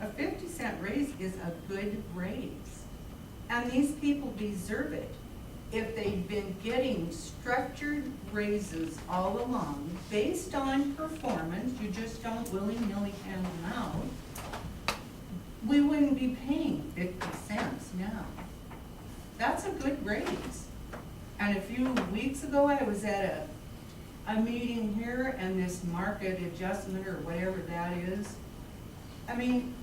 A 50-cent raise is a good raise. And these people deserve it. If they've been getting structured raises all along, based on performance, you just don't willy-nilly hand them out, we wouldn't be paying 50 cents now. That's a good raise. And a few weeks ago, I was at a meeting here, and this market adjustment or whatever that is, I mean,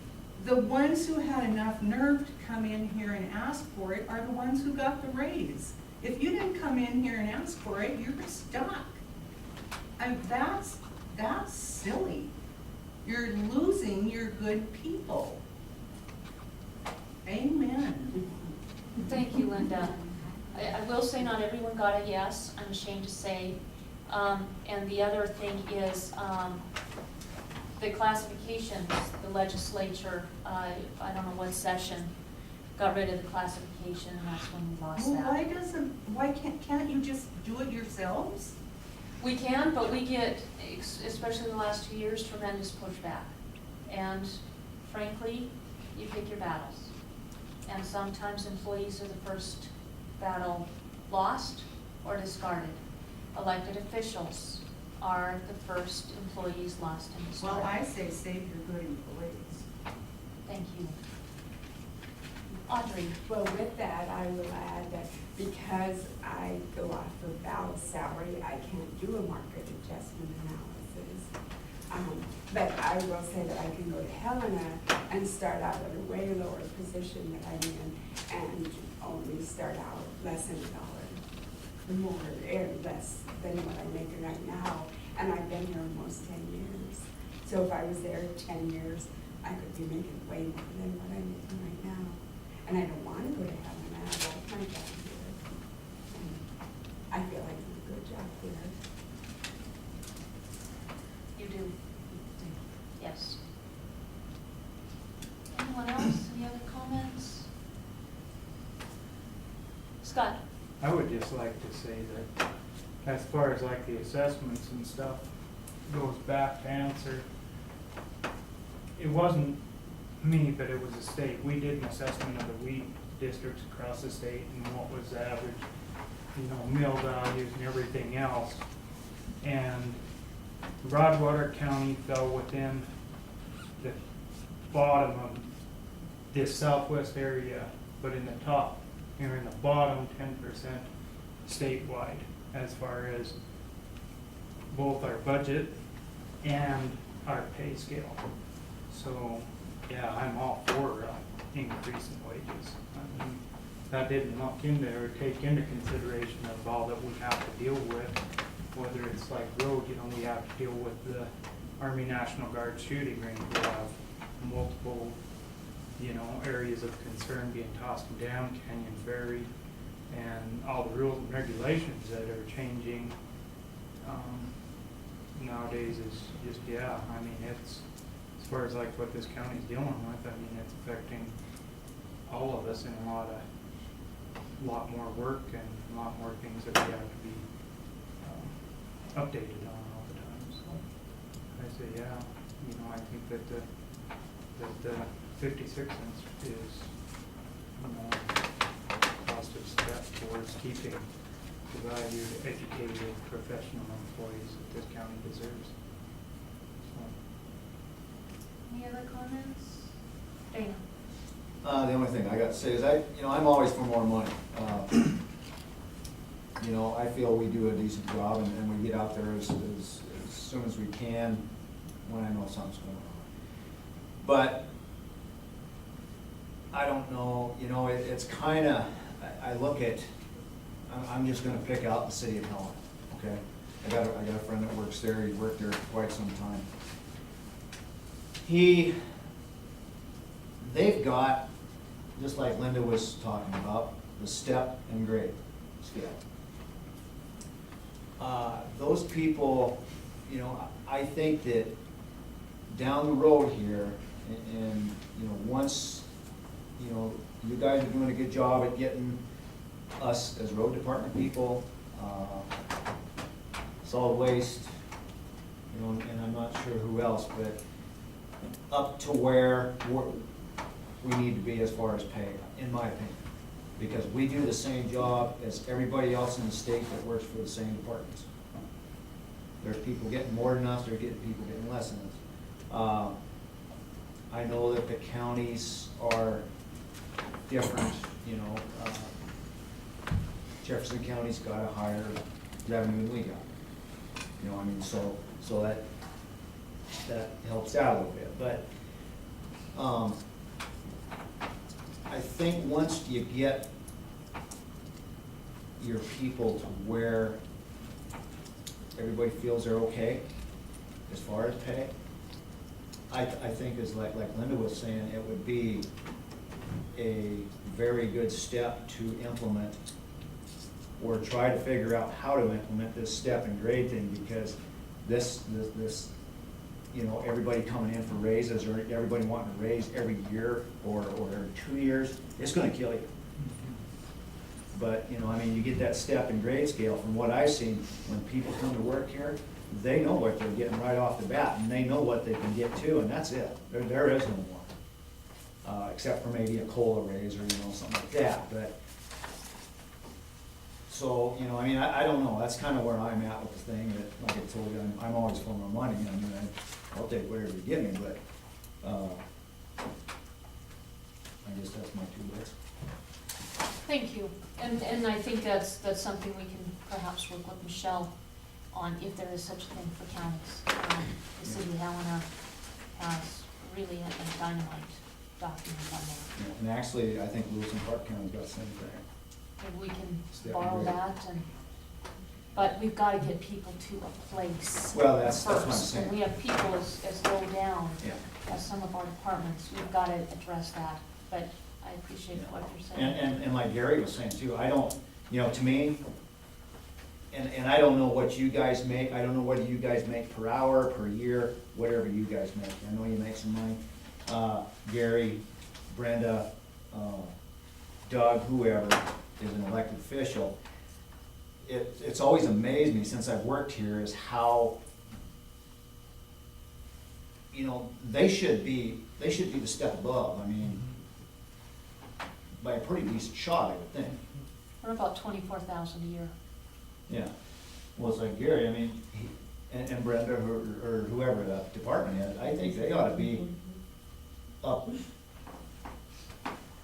the ones who had enough nerve to come in here and ask for it are the ones who got the raise. If you didn't come in here and ask for it, you're stuck. And that's silly. You're losing your good people. Amen. Thank you, Linda. I will say not everyone got a yes, I'm ashamed to say. And the other thing is, the classifications, the legislature, I don't know what session, got rid of the classification, and that's when we lost Well, that. why can't you just do it yourselves? We can, but we get, especially in the last 2 years, tremendous pushback. And frankly, you pick your battles. And sometimes employees are the first battle lost or discarded. Elected officials are the first employees lost and discarded. Well, I say save your good employees. Thank you. Audrey? Well, with that, I will add that because I go off of Val's salary, I can't do a market adjustment analysis. But I will say that I can go to Helena and start out at a way lower position that I'm in and only start out less than $1 more, or less than what I'm making right now. And I've been here almost 10 years. So if I was there 10 years, I could be making way more than what I'm making right now. And I don't want to go to Helena. I like my job here. And I feel like I do a good job here. You do? Yes. Anyone else? Any other comments? Scott? I would just like to say that as far as like the assessments and stuff goes back to answer, it wasn't me, but it was the state. We did an assessment of the wheat districts across the state and what was the average, mill values and everything else. And Broadwater County fell within the bottom of this southwest area, but in the top, in the bottom 10% statewide as far as both our budget and our pay scale. So, yeah, I'm all for increasing wages. I mean, that didn't look into or take into consideration of all that we have to deal with, whether it's like road, we have to deal with the Army National Guard shooting range. We have multiple, areas of concern being tossed down, Canyon Ferry, and all the rules and regulations that are changing nowadays is just, it's, as far as like what this county's dealing with, it's affecting all of us in a lot more work and a lot more things that we have to be updated on all the time. So I say, I think that the 56 cents is, a positive step towards keeping the valued, educated, professional employees that this county deserves. So. Any other comments? Dana? The only thing I got to say is I'm always for more money. I feel we do a decent job and we get out there as soon as we can when I know something's going on. But I don't know, it's kind of, I look at, I'm just going to pick out the city of Helena, okay? I got a friend that works there. He worked there for quite some time. They've got, just like Linda was talking about, the step and grade scale. Those people, I think that down the road here, and once, you guys are doing a good job at getting us as road department people, solid waste, and I'm not sure who else, but up to where we need to be as far as pay, in my opinion. Because we do the same job as everybody else in the state that works for the same departments. There's people getting more than us, there's people getting less than us. I know that the counties are different, you know. Jefferson County's got a higher revenue than we got. You know, I mean, so that helps out a little bit, but, I think once you get your people to where everybody feels they're okay as far as pay, I think is like Linda was saying, it would be a very good step to implement or try to figure out how to implement this step and grade thing, because this, you know, everybody coming in for raises or everybody wanting to raise every year or every 2 years, it's gonna kill you. But, you know, I mean, you get that step and grade scale, from what I've seen, when people come to work here, they know what they're getting right off the bat, and they know what they can get to, and that's it. There is no more. Except for maybe a COLA raise or, you know, something like that, but. So, you know, I mean, I don't know, that's kind of where I'm at with the thing, that, like I told you, I'm always for my money, I mean, I'll take whatever you give me, but, I guess that's my 2 bits. Thank you, and I think that's something we can perhaps work with Michelle on, if there is such a thing for counties. The city of Helena has really a dynamite document on that. Yeah, and actually, I think Lewis and Clark County's got the same thing. Maybe we can Step borrow and grade. that, but we've gotta get people to a place Well, that's what I'm first. saying. And we have people as low down Yeah. as some of our departments, we've gotta address that, but I appreciate what you're saying. And like Gary was saying too, I don't, you know, to me, and I don't know what you guys make, I don't know what you guys make per hour, per year, whatever you guys make, I know you make some money. Gary, Brenda, Doug, whoever is an elected official, it's always amazed me since I've worked here is how, you know, they should be the step above, I mean, by a pretty decent shot, I would think. We're about 24,000 a year. Yeah, well, it's like Gary, I mean, and Brenda, or whoever the department head, I think they ought to be up,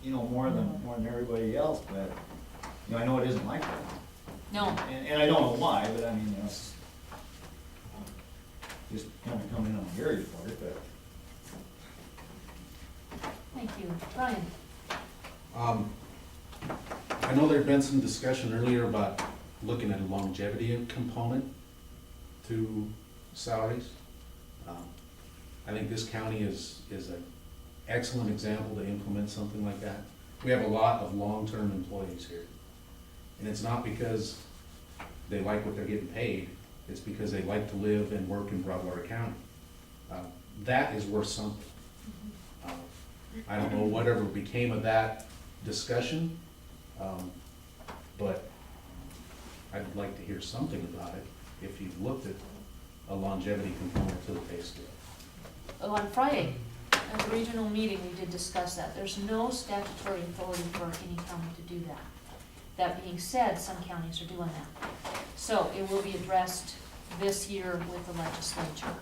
you know, more than everybody else, but, you know, I know it isn't like that. No, And I don't know why, but I mean, you know, it's just kind of coming in on Gary's part, but. thank you. Brian? I know there'd been some discussion earlier about looking at a longevity component to salaries. I think this county is an excellent example to implement something like that. We have a lot of long-term employees here. And it's not because they like what they're getting paid, it's because they like to live and work in Broadwater County. That is worth something. I don't know whatever became of that discussion, but I'd like to hear something about it if you've looked at a longevity component to the pay scale. Oh, on Friday, at the regional meeting, we did discuss that. There's no statutory authority for any county to do that. That being said, some counties are doing that. So it will be addressed this year with the legislature.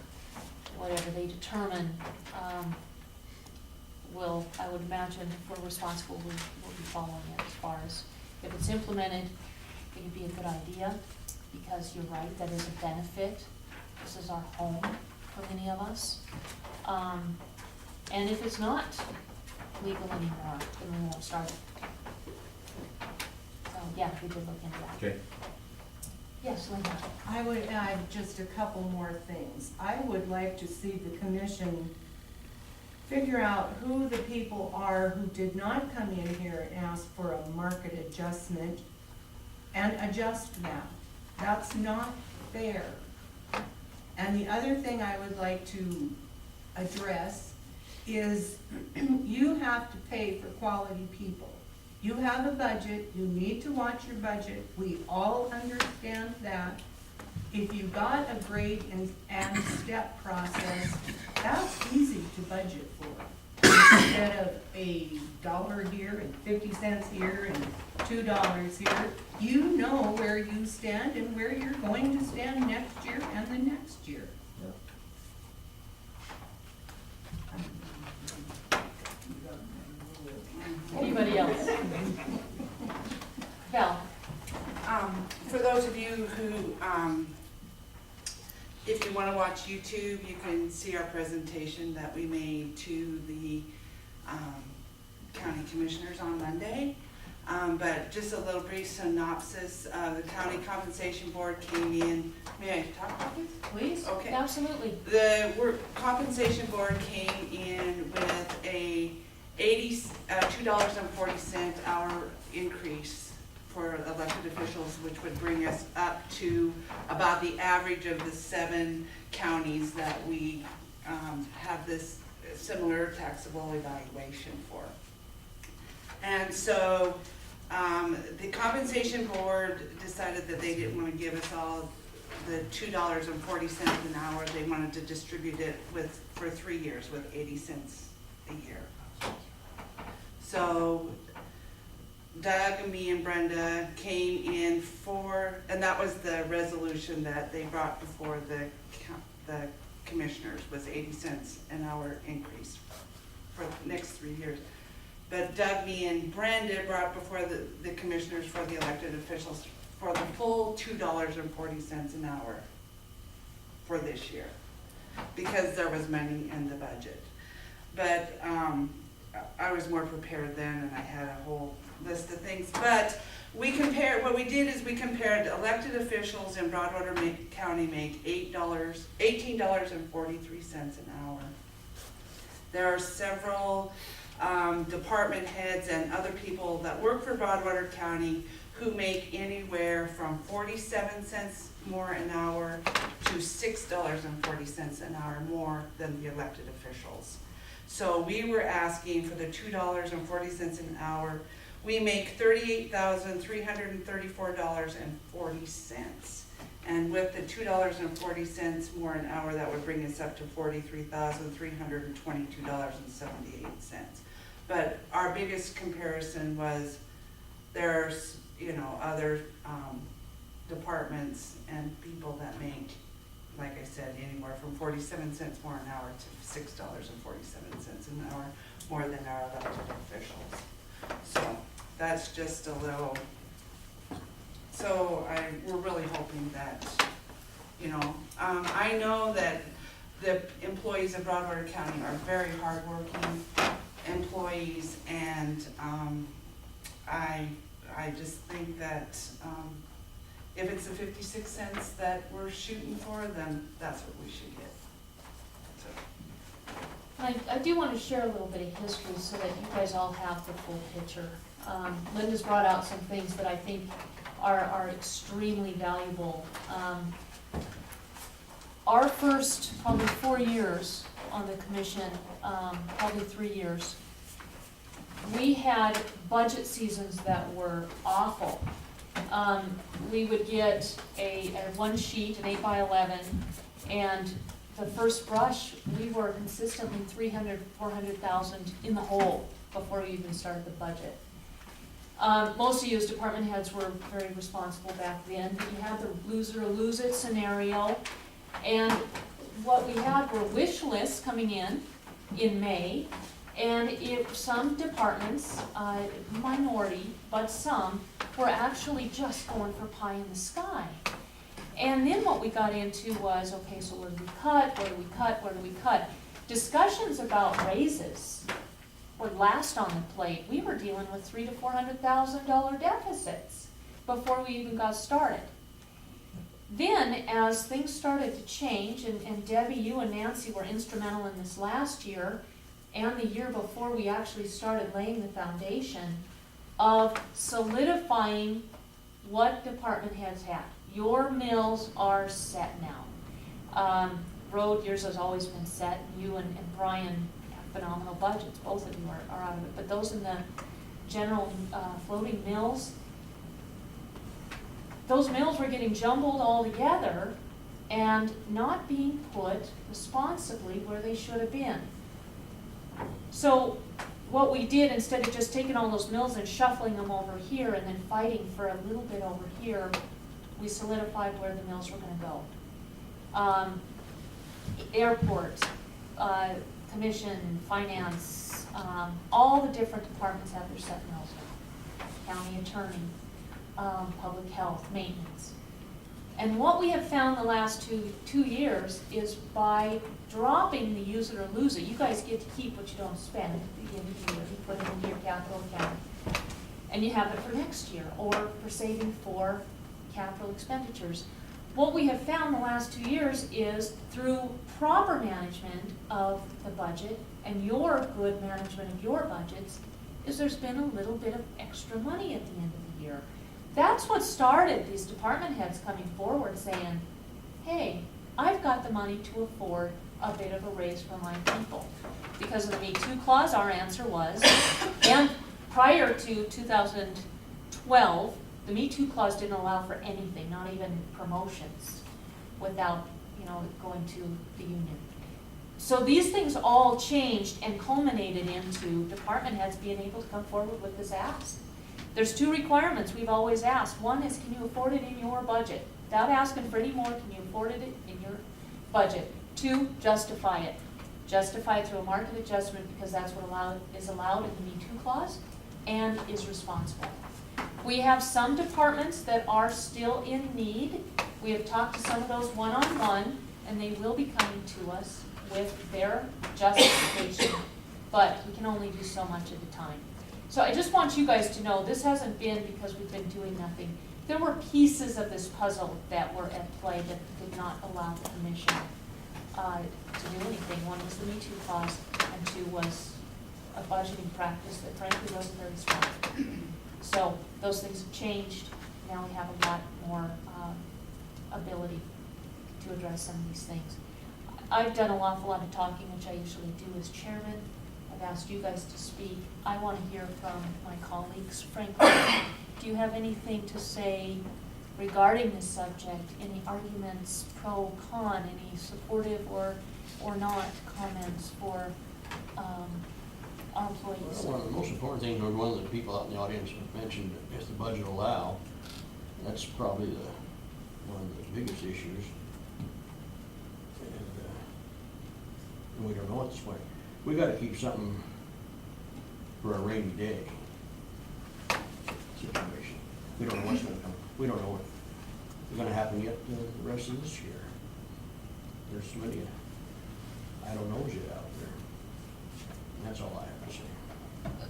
Whatever they determine, I would imagine, if we're responsible, we'll be following it as far as, if it's implemented, it would be a good idea, because you're right, that is a benefit. This is our home for many of us. And if it's not legal anymore, then we won't start it. So, yeah, we did look into that. Okay? Yes, Linda? I would add just a couple more things. I would like to see the commission figure out who the people are who did not come in here and ask for a market adjustment and adjust that. That's not fair. And the other thing I would like to address is you have to pay for quality people. You have a budget, you need to watch your budget, we all understand that. If you got a grade and step process, that's easy to budget for. Instead of $1 here and 50 cents here and $2 here, you know where you stand and where you're going to stand next year and the next year. Anybody else? Val? For those of you who, if you want to watch YouTube, you can see our presentation that we made to the county commissioners on Monday. But just a little brief synopsis, the county compensation board came in, may I talk about this? Please? Okay. Absolutely. The compensation board came in with a $2.40 hour increase for elected officials, which would bring us up to about the average of the 7 counties that we have this similar taxable evaluation for. And so the compensation board decided that they didn't want to give us all the $2.40 an hour. They wanted to distribute it for 3 years with 80 cents a year. So Doug, me, and Brenda came in and that was the resolution that they brought before the commissioners, was 80 cents an hour increase for the next 3 years. But Doug, me, and Brenda brought before the commissioners for the elected officials for the full $2.40 an hour for this year, because there was money in the budget. But I was more prepared then, and I had a whole list of things. But what we did is we compared elected officials in Broadwater County make $18.43 an hour. There are several department heads and other people that work for Broadwater County who make anywhere from 47 cents more an hour to $6.40 an hour more than the elected officials. So we were asking for the $2.40 an hour. We make $38,334.40. And with the $2.40 more an hour, that would bring us up to $43,322.78. But our biggest comparison was there's, other departments and people that make, like I said, anywhere from 47 cents more an hour to $6.47 an hour more than our elected officials. So that's just a little, we're really hoping that, I know that the employees of Broadwater County are very hardworking employees, and I just think that if it's the 56 cents that we're shooting for, then that's what we should get. So. I do want to share a little bit of history so that you guys all have the full picture. Linda's brought out some things that I think are extremely valuable. Our first probably 4 years on the commission, probably 3 years, we had budget seasons that were awful. We would get a one sheet, an 8x11, and the first brush, we were consistently 300, 400,000 in the hole before we even started the budget. Most of you as department heads were very responsible back then, but you had the lose it or lose it scenario. And what we had were wish lists coming in May, and some departments, minority, but some, were actually just going for pie in the sky. And then what we got into was, okay, so where do we cut, where do we cut, where do we cut? Discussions about raises were last on the plate. We were dealing with $300,000 to $400,000 deficits before we even got started. Then, as things started to change, and Debbie, you and Nancy were instrumental in this last year, and the year before, we actually started laying the foundation of solidifying what department heads had. Your mills are set now. Road, yours has always been set. You and Brian have phenomenal budgets. Both of you are out of it. But those in the general floating mills, those mills were getting jumbled all together and not being put responsibly where they should have been. So what we did, instead of just taking all those mills and shuffling them over here and then fighting for a little bit over here, we solidified where the mills were gonna go. Airport, commission, finance, all the different departments have their set mills now. County attorney, public health, maintenance. And what we have found the last two years is by dropping the use it or lose it, you guys get to keep what you don't spend at the end of the year, you put it into your capital account. And you have it for next year, or for saving for capital expenditures. What we have found the last 2 years is through proper management of the budget and your good management of your budgets, is there's been a little bit of extra money at the end of the year. That's what started these department heads coming forward saying, hey, I've got the money to afford a bit of a raise for my people. Because of the Me Too clause, our answer was, and prior to 2012, the Me Too clause didn't allow for anything, not even promotions, without, going to the union. So these things all changed and culminated into department heads being able to come forward with this ask. There's 2 requirements we've always asked. One is, can you afford it in your budget? Without asking for any more, can you afford it in your budget? 2, justify it. Justify it through a market adjustment, because that's what is allowed in the Me Too clause and is responsible. We have some departments that are still in need. We have talked to some of those one-on-one, and they will be coming to us with their justification, but we can only do so much at a time. So I just want you guys to know, this hasn't been because we've been doing nothing. There were pieces of this puzzle that were at play that did not allow the commission to do anything. One was the Me Too clause, and 2 was a budgeting practice that frankly wasn't very strong. So those things have changed. Now we have a lot more ability to address some of these things. I've done an awful lot of talking, which I usually do as chairman. I've asked you guys to speak. I want to hear from my colleagues. Frankly, do you have anything to say regarding this subject? Any arguments, pro, con, any supportive or not comments for our employees? Well, one of the most important things, or one of the people out in the audience mentioned, if the budget allow, that's probably one of the biggest issues. And we don't know at this point. We gotta keep something for a rainy day situation. We don't know what's gonna come. We don't know what's gonna happen yet the rest of this year. There's so many, I don't know yet out there. And that's all I have to say.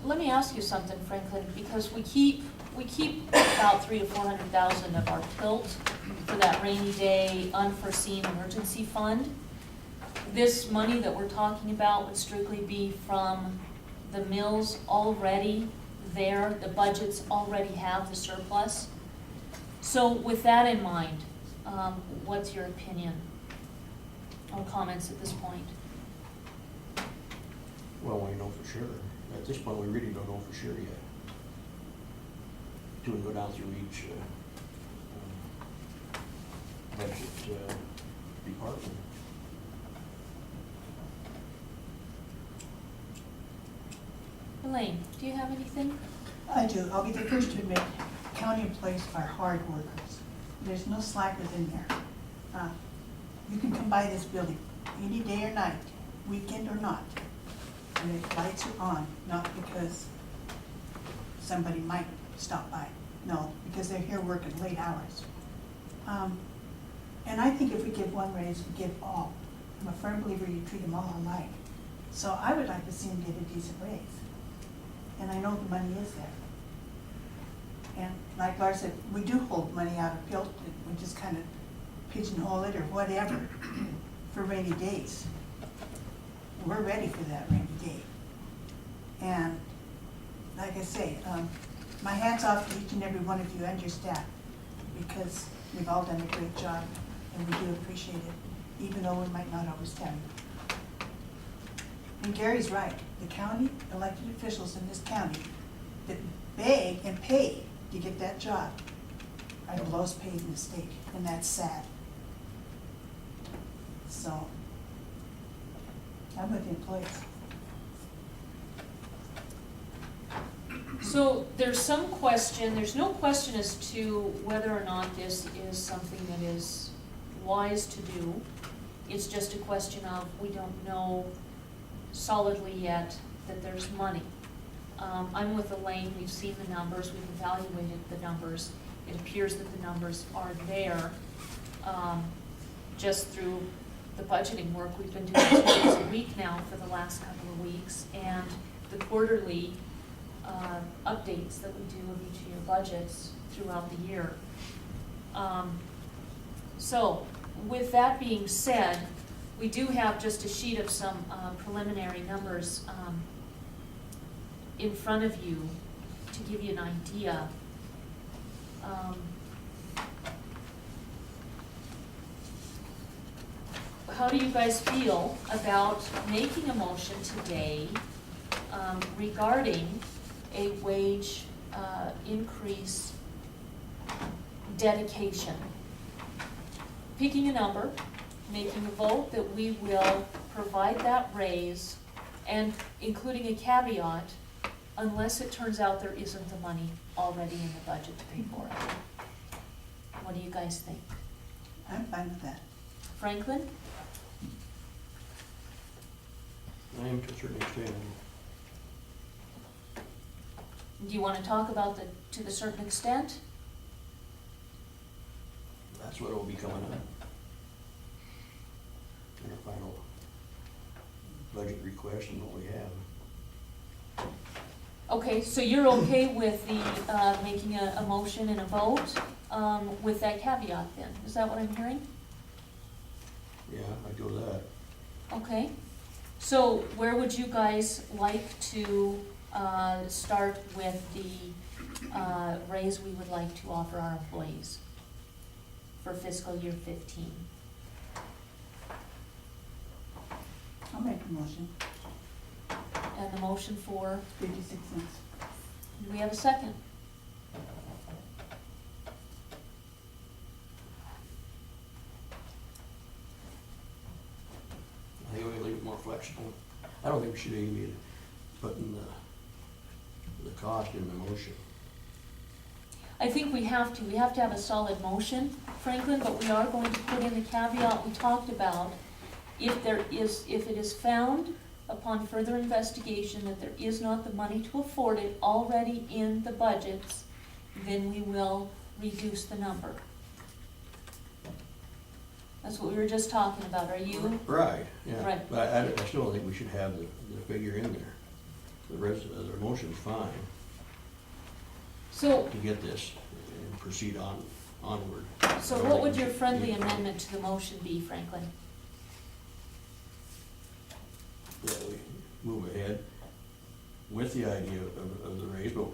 Let me ask you something, Franklin, because we keep about $300,000 to $400,000 of our tilt for that rainy day, unforeseen emergency fund. This money that we're talking about would strictly be from the mills already there, the budgets already have the surplus. So with that in mind, what's your opinion or comments at this point? Well, we know for sure. At this point, we really don't know for sure yet. Till we go down through each budget department. Elaine, do you have anything? I do. I'll be the first to admit, county employees are hard workers. There's no slackers in there. You can come by this building any day or night, weekend or not, and the lights are on, not because somebody might stop by. No, because they're here working late hours. And I think if we give one raise, we give all. I'm a firm believer you treat them all alike. So I would like to see them get a decent raise. And I know the money is there. And like Lars said, we do hold money out of PILT, we just kind of pigeonhole it or whatever for rainy days. We're ready for that rainy day. And like I say, my hat's off to each and every one of you and your staff, because we've all done a great job and we do appreciate it, even though we might not always tell you. And Gary's right, the county elected officials in this county that beg and pay to get that job are the lowest paid in the state, and that's sad. So, I'm with the employees. So there's some question, there's no question as to whether or not this is something that is wise to do. It's just a question of, we don't know solidly yet that there's money. I'm with Elaine, we've seen the numbers, we've evaluated the numbers. It appears that the numbers are there, just through the budgeting work. We've been doing 2 days a week now for the last couple of weeks, and the quarterly updates that we do of each of your budgets throughout the year. So, with that being said, we do have just a sheet of some preliminary numbers in front of you to give you an idea. How do you guys feel about making a motion today regarding a wage increase dedication? Picking a number, making a vote that we will provide that raise, and including a caveat, unless it turns out there isn't the money already in the budget to pay for it. What do you guys think? I'm fine with that. Franklin? I am to a certain extent. Do you want to talk about to the certain extent? That's what will be coming up. In our final budget request and what we have. Okay, so you're okay with the, making a motion and a vote, with that caveat then? Is that what I'm hearing? Yeah, I'd go with that. Okay, so where would you guys like to, start with the, raise we would like to offer our employees for fiscal year 15? I'll make a motion, And the motion for, 56 cents. do we have a second? I think we leave it more flexible. I don't think we should even be putting the cost in the motion. I think we have to have a solid motion, Franklin, but we are going to put in the caveat we talked about. If it is found upon further investigation that there is not the money to afford it already in the budgets, then we will reduce the number. That's what we were just talking about, are you? Right, yeah. Right. But I still don't think we should have the figure in there. The rest of the motion's fine So, to get this and proceed onward. so what would your friendly amendment to the motion be, Franklin? That we move ahead with the idea of the raise, but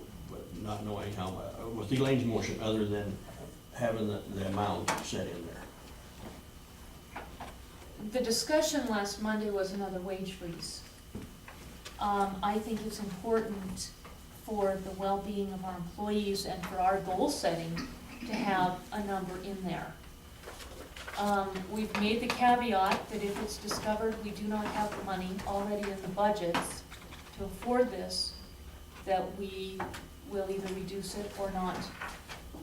not knowing how, with Elaine's motion, other than having the amount set in there. The discussion last Monday was another wage freeze. I think it's important for the well-being of our employees and for our goal setting to have a number in there. We've made the caveat that if it's discovered we do not have the money already in the budgets to afford this, that we will either reduce it or not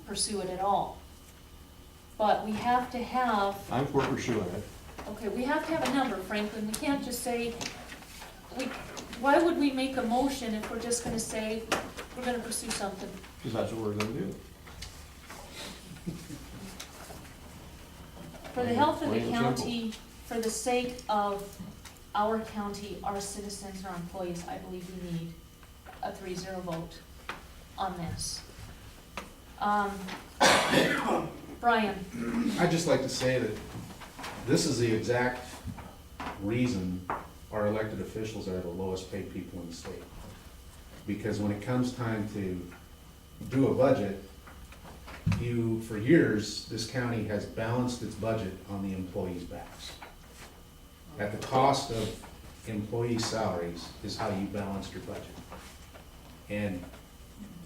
pursue it at all. But we have to have, I'm for pursuing it. okay, we have to have a number, Franklin. We can't just say, why would we make a motion if we're just gonna say, we're gonna pursue something? Because that's what we're gonna do. For the health of the Plain and simple. county, for the sake of our county, our citizens, our employees, I believe we need a 3-0 vote on this. Brian, I'd just like to say that this is the exact reason our elected officials are the lowest paid people in the state. Because when it comes time to do a budget, for years, this county has balanced its budget on the employees' backs. At the cost of employee salaries is how you balance your budget. And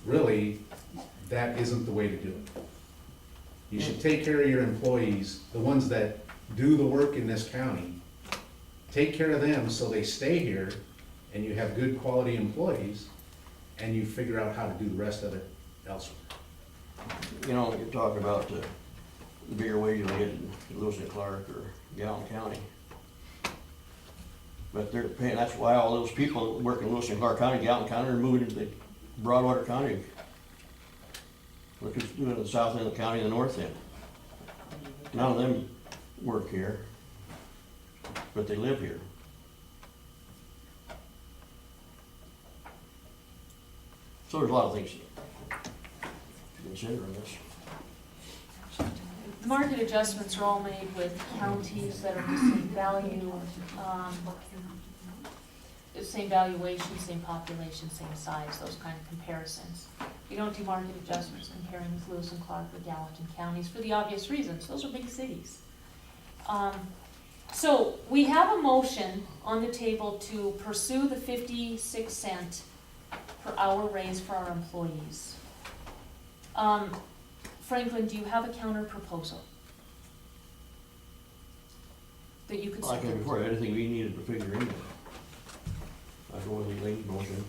really, that isn't the way to do it. You should take care of your employees, the ones that do the work in this county, take care of them so they stay here, and you have good quality employees, and you figure out how to do the rest of it elsewhere. You know, you're talking about the bigger wages they get in Lewis and Clark or Gallatin County. But they're paying, that's why all those people that work in Lewis and Clark County, Gallatin County, are moving to the Broadwater County. Look who's doing the south end of the county and the north end. None of them work here, but they live here. So there's a lot of things to consider in this. The market adjustments are all made with counties that are the same value, the same valuation, same population, same size, those kind of comparisons. We don't do market adjustments comparing with Lewis and Clark or Gallatin counties for the obvious reasons. Those are big cities. So we have a motion on the table to pursue the 56-cent per hour raise for our employees. Franklin, do you have a counter proposal that you could Like I support? said before, anything we needed to figure in there. I go with Elaine's motion.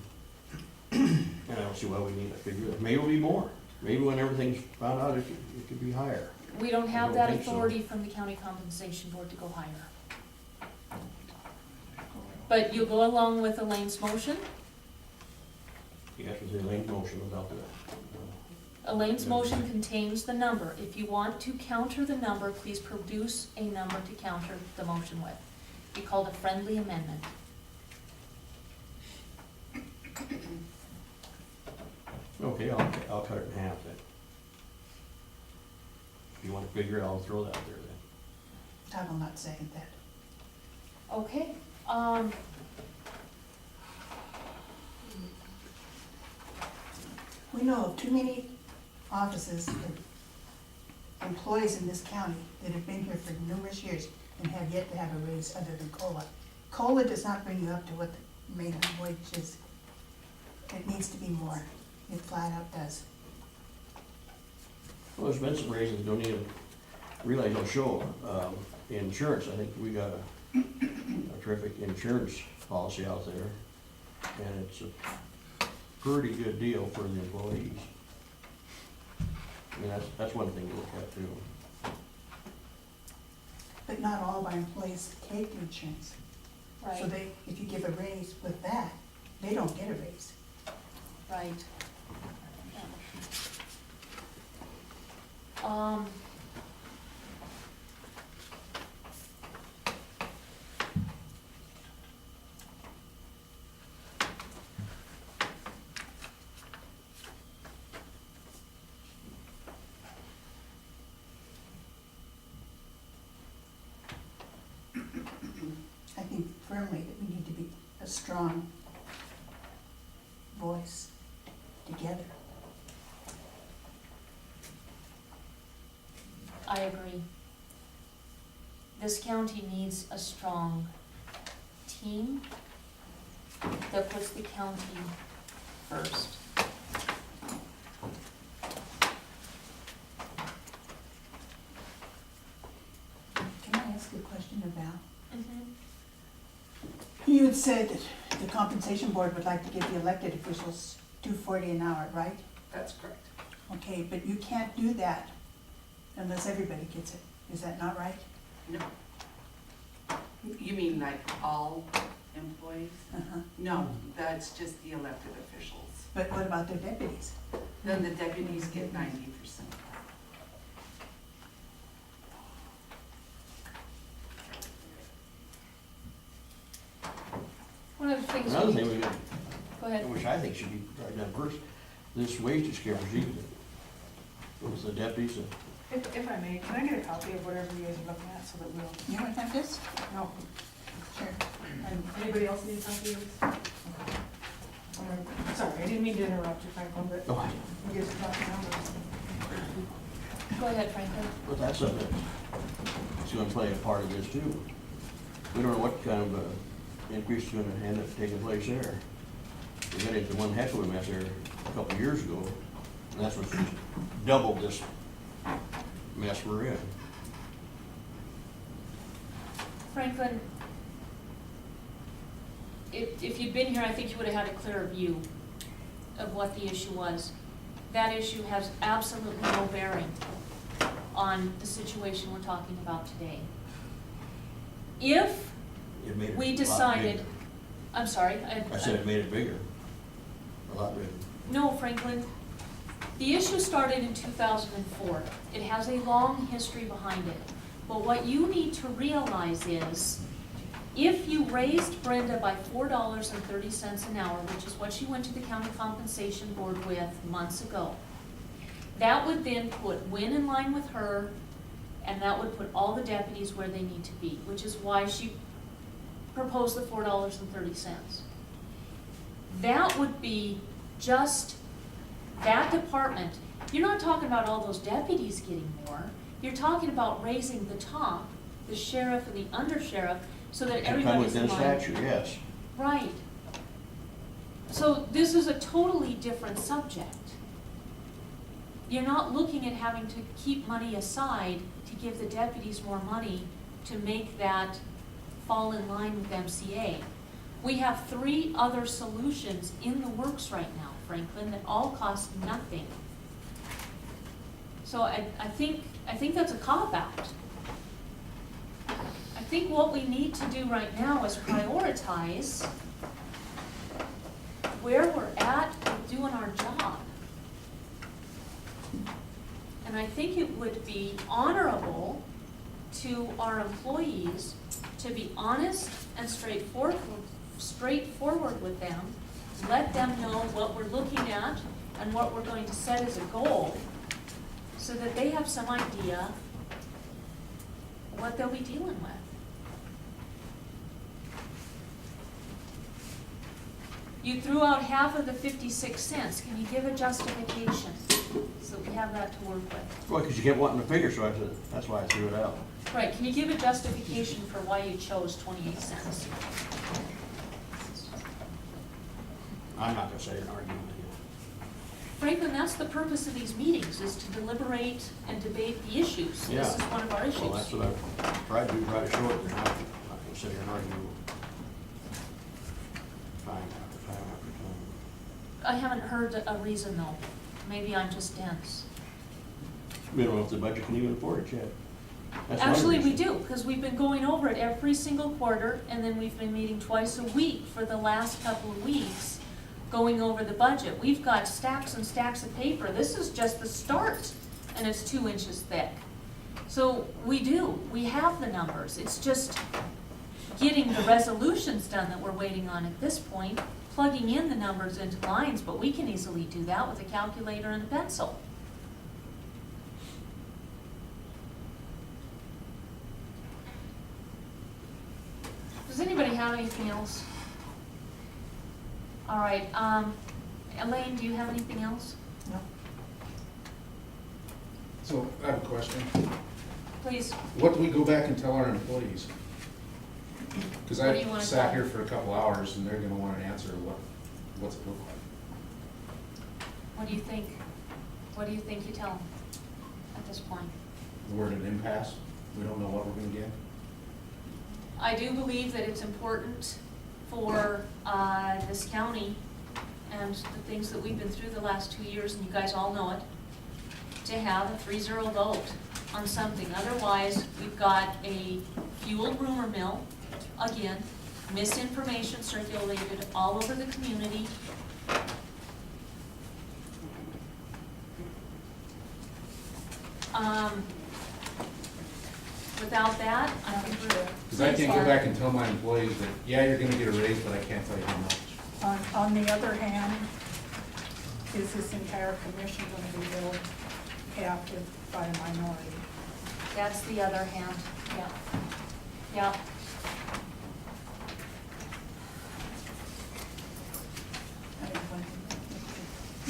And I don't see why we need to figure it. Maybe it'll be more. Maybe when everything's found out, it could be higher. We don't I have don't that think so. authority from the county compensation board to go higher. But you'll go along with Elaine's motion? You have to say Elaine's motion without the. Elaine's motion contains the number. If you want to counter the number, please produce a number to counter the motion with. Be called a friendly amendment. Okay, I'll cut it in half then. If you want to figure it, I'll throw that there then. I will not second that. Okay, We know of too many offices and employees in this county that have been here for numerous years and have yet to have a raise other than COLA. COLA does not bring you up to what the minimum wage is. It needs to be more. It flat out does. Well, there's been some raises, don't even realize they'll show. Insurance, I think we got a terrific insurance policy out there. And it's a pretty good deal for the employees. I mean, that's one thing to look at too. But not all of our employees take the insurance. So right, they, if you give a raise with that, they don't get a raise. right. I think firmly that we need to be a strong voice together. I agree. This county needs a strong team that puts the county first. Can I ask a question about? Mm-hmm. You had said that the compensation board would like to give the elected officials $2.40 an hour, right? That's correct. Okay, but you can't do that unless everybody gets it. Is that not right? No. You mean like all employees? Uh-huh. No, that's just the elected officials. But what about their deputies? Then the deputies get 90%. One of the things Another we, thing we got, go ahead. which I think should be probably done first, this wage discrepancy with the deputies and If I may, can I get a copy of whatever you guys are looking at so that we'll, You want to have this? no, Sure. and anybody else need a copy of this? Okay. Sorry, I didn't mean to interrupt you, Franklin, but oh, you guys are talking numbers. Go ahead, Franklin. but that's something that's gonna play a part of this too. We don't know what kind of increase is gonna end up taking place there. We got into one heck of a mess there a couple of years ago, and that's what's doubled this mess we're in. Franklin, if you'd been here, I think you would have had a clearer view of what the issue was. That issue has absolutely no bearing on the situation we're talking about today. If It made it a we lot decided, bigger. I'm sorry, I said it made it bigger. A lot bigger. No, Franklin, the issue started in 2004. It has a long history behind it. But what you need to realize is, if you raised Brenda by $4.30 an hour, which is what she went to the county compensation board with months ago, that would then put Wynn in line with her, and that would put all the deputies where they need to be, which is why she proposed the $4.30. That would be just that department. You're not talking about all those deputies getting more. You're talking about raising the top, the sheriff and the undersheriff, so that To come everybody's within in line. stature, yes. Right. So this is a totally different subject. You're not looking at having to keep money aside to give the deputies more money to make that fall in line with MCA. We have 3 other solutions in the works right now, Franklin, that all cost nothing. So I think that's a cop-out. I think what we need to do right now is prioritize where we're at with doing our job. And I think it would be honorable to our employees to be honest and straightforward with them, let them know what we're looking at and what we're going to set as a goal, so that they have some idea what they'll be dealing with. You threw out half of the 56 cents. Can you give a justification so we have that to work with? Well, because you kept wanting the figure, so I said, that's why I threw it out. Right, can you give a justification for why you chose 28 cents? I'm not gonna say an argument with you. Franklin, that's the purpose of these meetings, is to deliberate and debate the issues. Yeah. This is one of our issues. Well, that's what I've tried to do, try to show it, they're not gonna sit here and argue time after time after time. I haven't heard a reason though. Maybe I'm just dense. We don't know if the budget can even afford it yet. That's one Actually, we reason. do, because we've been going over it every single quarter, and then we've been meeting twice a week for the last couple of weeks, going over the budget. We've got stacks and stacks of paper. This is just the start, and it's 2 inches thick. So we have the numbers. It's just getting the resolutions done that we're waiting on at this point, plugging in the numbers into lines, but we can easily do that with a calculator and a pencil. Does anybody have anything else? All right, Elaine, do you have anything else? No. So I have a question. Please. What do we go back and tell our employees? Because What do you I wanna sat tell here them? for a couple hours and they're gonna want an answer, what's it look like? What do you think? What do you think you tell them at this point? We're in an impasse, we don't know what we're gonna get. I do believe that it's important for this county and the things that we've been through the last 2 years, and you guys all know it, to have a 3-0 vote on something. Otherwise, we've got a fueled rumor mill, again, misinformation circulated all over the community. Without that, I think we're. Because I can't go back and tell my employees that, yeah, you're gonna get a raise, but I can't tell you how much. On the other hand, is this entire commission gonna be held captive by a minority? That's the other hand, yeah. Yeah.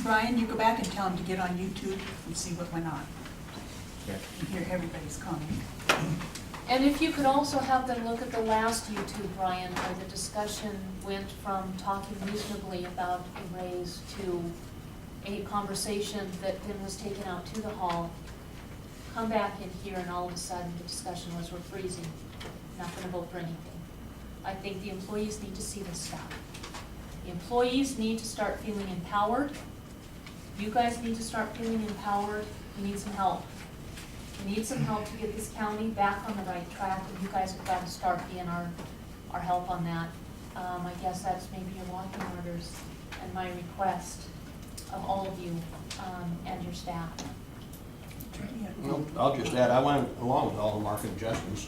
Brian, you go back and tell him to get on YouTube and see what went on, Okay. and hear everybody's comment. And if you could also have them look at the last YouTube, Brian, where the discussion went from talking reasonably about a raise to a conversation that then was taken out to the hall. Come back in here and all of a sudden the discussion was we're freezing not gonna vote for anything. I think the employees need to see this stuff. The employees need to start feeling empowered. You guys need to start feeling empowered. We need some help. We need some help to get this county back on the right track, and you guys have got to start being our help on that. I guess that's maybe your walking orders and my request of all of you, and your staff. Well, I'll just add, I went along with all the market adjustments,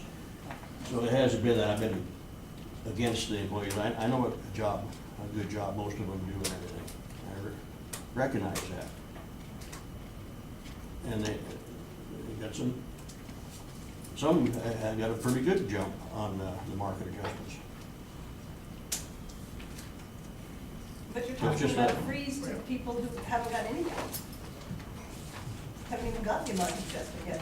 so it hasn't been that I've been against the employees. I know what a good job most of them do and everything. I recognize that. And they got some have got a pretty good jump on the market adjustments. But you're It's talking just about a that- freeze to people who haven't got any jobs. Haven't even got the market adjustment yet,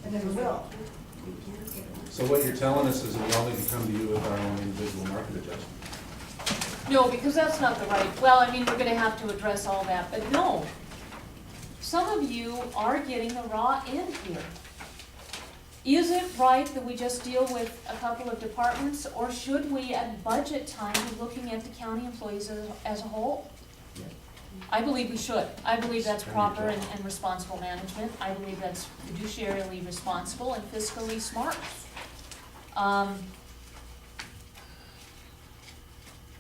and never will. So what you're telling us is we all need to come to you with our own individual market adjustment? No, because that's not the right, well, I mean, we're gonna have to address all that, but no. Some of you are getting the raw end here. Is it right that we just deal with a couple of departments, or should we at budget time be looking at the county employees as a whole? I believe we should. I believe that's proper and responsible management. I believe that's fiduciarily responsible and fiscally smart.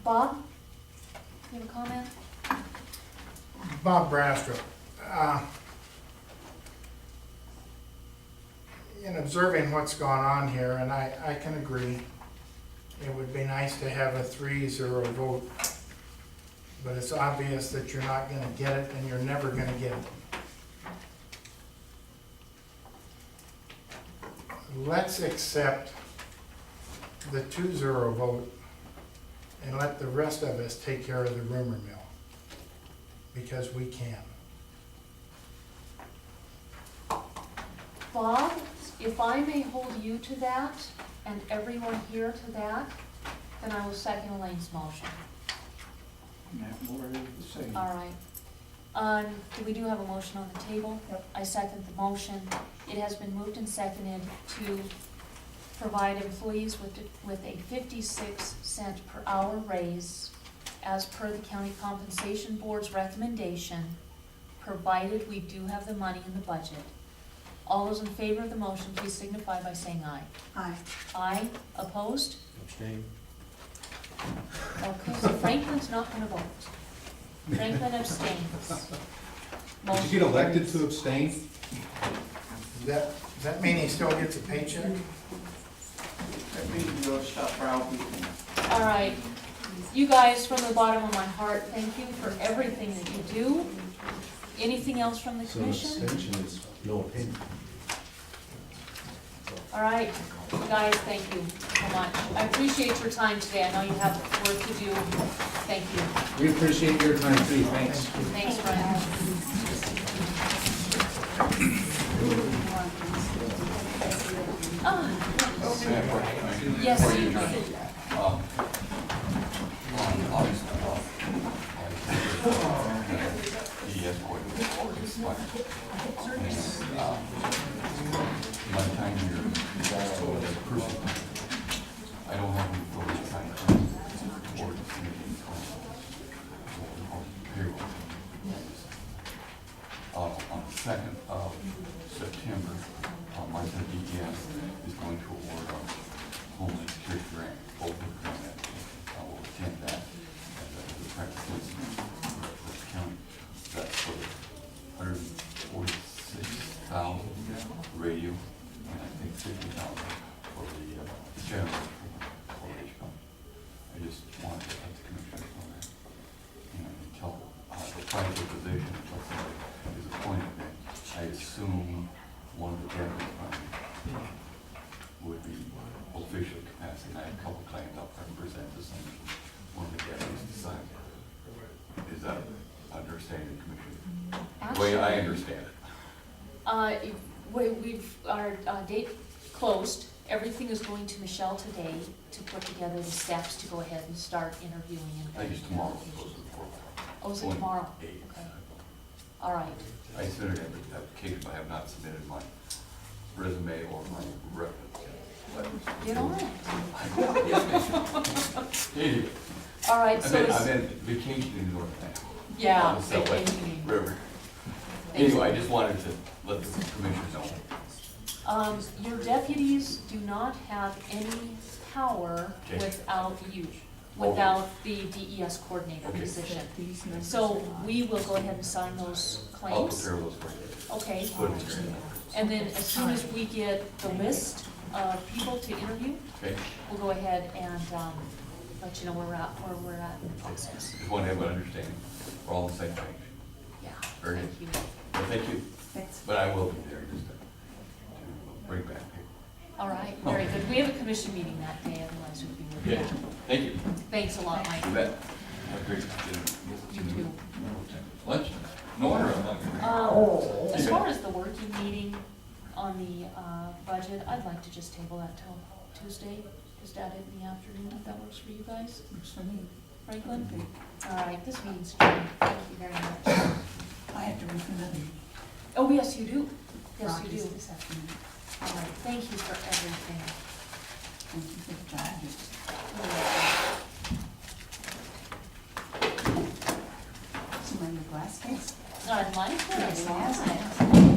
Bob, you have a comment? Bob Brastrup. In observing what's gone on here, and I can agree, it would be nice to have a 3-0 vote, but it's obvious that you're not gonna get it and you're never gonna get it. Let's accept the 2-0 vote and let the rest of us take care of the rumor mill, because we can. Bob, if I may hold you to that, and everyone here to that, then I will second Elaine's motion. All right. We do have a motion on the table. Yep. I second the motion. It has been moved and seconded to provide employees with a 56-cent per hour raise as per the county compensation board's recommendation, provided we do have the money in the budget. All those in favor of the motion, please signify by saying aye. Aye. Aye, opposed? Abstain. Okay, so Franklin's not gonna vote. Franklin abstains. Did you get elected to abstain? Does that mean he still gets a paycheck? That means you'll stop proud people. All right, you guys, from the bottom of my heart, thank you for everything that you do. Anything else from the So an commission? abstention is no opinion. All right, guys, thank you so much. I appreciate your time today. I know you have work to do. Thank you. We appreciate your time too, thanks. Thanks, Brian. Oh, yes, you may. On August 12th, the escort was expired. And by the time you're person, I don't have any authority to sign terms or to submit payroll. On the 2nd of September, Martha DES is going to award our Homeland Security grant, open grant. I will attend that as a practice citizen of the county. That's for 146,000 radio, and I think 50,000 for the general for HCOM. I just wanted to let the commissioners know that. Until the private position, until somebody is appointed, then I assume one of the deputies would be official capacity. I have a couple claims I'll represent this and one of the deputies decide. Is that understanding, Commissioner? The way I understand it. We've, our date closed. Everything is going to Michelle today to put together the steps to go ahead and start interviewing and. I think it's tomorrow, close to 4. Oh, is it tomorrow? 8. Okay. All right. I submitted an application, but I have not submitted my resume or my Get on it. Anyway, All right, I've so been, it's, I've been vacationing in North Van. yeah, On the Silver vacationing. River. Thanks. Anyway, I just wanted to let the commissioners know. Your deputies do not have any power Okay. without you, Oh. without the DES coordinator Okay. position. So we will go ahead and sign those I'll claims. prepare those for you. Okay, Put them here. and then as soon as we get the list of people to interview, Okay? we'll go ahead and, let you know where we're at in the process. Just want to have an understanding. We're all on the same page. Yeah, Very thank you. Well, thank you. Thanks. But I will be there just to bring back people. All right, very good. We have a commission meeting that day, otherwise we'd be with Yeah, you. thank you. Thanks a lot, Mike. You bet. Have a great dinner. You too. Lunch? No wonder I'm hungry. As far as the working meeting on the, budget, I'd like to just table that till Tuesday, just add it in the afternoon, if that works for you guys. Works for me. Franklin? All right, this meeting's adjourned. Thank you very much. I have to wait for another Oh, yes, you do. Yes, you Rockies do. this afternoon. All right, thank you for everything. Thank you for the job. You're welcome. See my new glass case? I'd like Yes, to. yes, Yeah. yes.